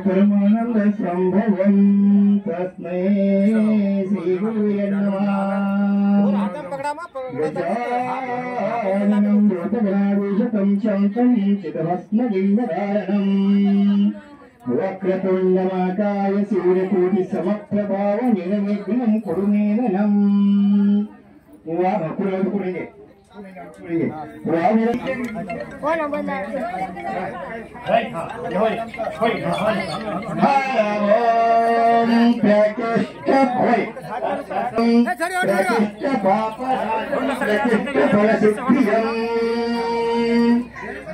परमानंद संभवं तस्मै श्री गुरुवे नमः। गजाननं भूतगणाधीशतं शान्तं चिदभस्मलिङ्गधारणं वक्रतुण्डमहाकाय सूर्यकोटिसमप्रभाव निर्विघ्नं कुरु मे देवम्।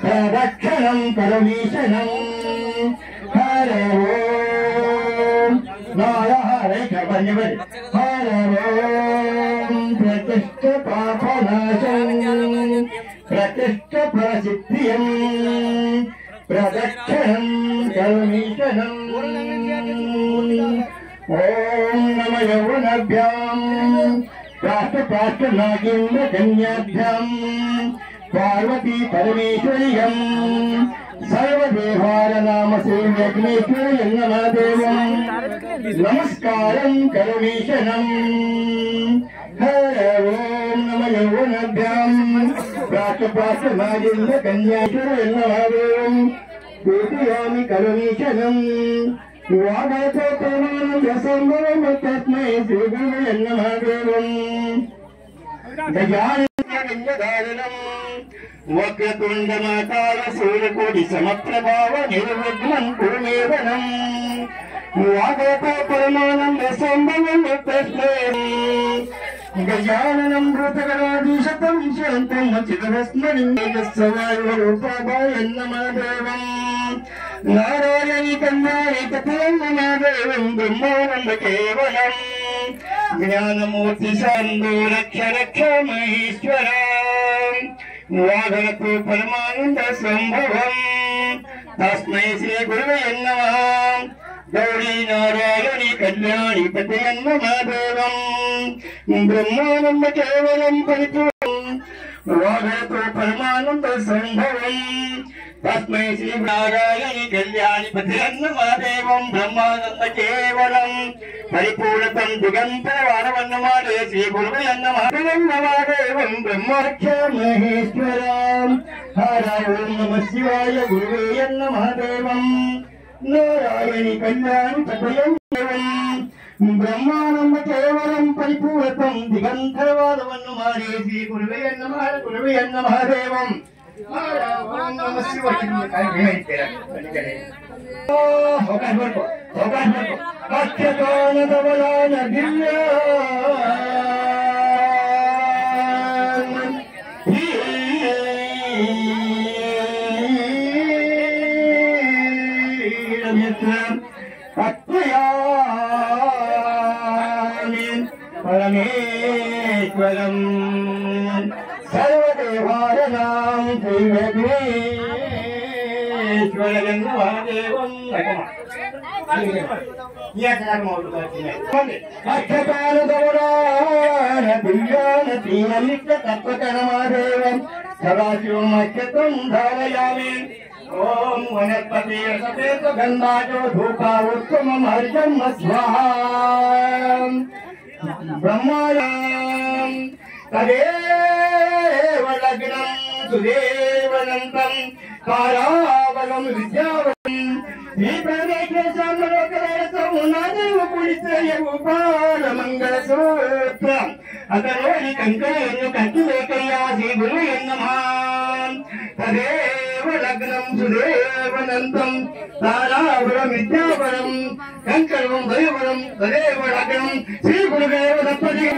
प्रदक्षिणं परमेशनं हर ओम नारायण हर ओम प्रतिष्ठ पापनाशं प्रतिष्ठ फलसिद्धिं प्रदक्षिणं परमेशनं ओम नमो यौवनाभ्यां प्राष्टनागिन्द्र कन्याभ्यां पार्वती परमेश्वर्यं सर्वदेवानाम सेव्यग्नेश्वर्यं नमः। नमस्कारं करोमीशनं हर ओम नमो यौवनाभ्यां प्राष्टनागिन्द्र कन्याश्वर्यं नमः। पूजयामि करोमीशनं वागतोपमानं तस्मै श्री गुरुवे नमः। गजाननं वक्रतुण्डमहाकाय सूर्यकोटिसमप्रभाव निर्विघ्नं कुरु मे देवम्। वागतोपमानं संभवं तस्मै गजाननं भूतगणाधीशतं शान्तं चिदभस्मलिङ्गस्वरूपाय नमः देवम्। नारायणी कन्याय तथं नमः देवं ब्रह्मानन्द केवलम् ज्ञानमूर्ति शान्तो रक्ष रक्ष महेश्वरम्। वागरतु परमानंद संभवं तस्मै श्री गुरुवे नमः। गौरी नारायणी कल्याणी पतये नमः देवम् ब्रह्मानंद केवलं परिपूर्णं। वागरतु परमानंद संभवं तस्मै श्री नारायणी कल्याणी पतये नमः देवं ब्रह्मानंद केवलं परिपूर्णतं दिगंतरवानवन्नमाले श्री गुरुवे नमः। देवं ब्रह्माख्य महेश्वरं हर ओम नमः शिवाय गुरुवे नमः देवं नारायणी कल्याणी पतये देवं ब्रह्मानंद केवलं परिपूर्णतं दिगंतरवानवन्नमाले श्री गुरुवे नमः देवं हर ओम नमः शिवाय। अक्षकानदवलान परमेश्वरं सर्वदेवानां दैवज्ञेश्वरं महादेवं। अक्षकानदवलान दिव्यानतीनमित्रतत्त्वकरमादेवं सदाशिवम् अक्षतं धारयामि। ओम वनस्पति सफेद गंधाजो धूपा उत्तमं हर्षं स्वाहा। ब्रह्मायां तदेव लग्नं सुदेवनन्तं कारावलं विद्यावलं श्रीपरमेश्वरसमलोकरसमुनादेव पुलिसयगोपालमङ्गलसूत्रम् अतरोहि कङ्कणेन कट्टुलेकया श्रीगुरुवे नमः। तदेव लग्नं सुदेवनन्तं तारावलं विद्यावलं कङ्कणं दैवलं तदेव लग्नं श्रीगुरुदेव दत्तजी।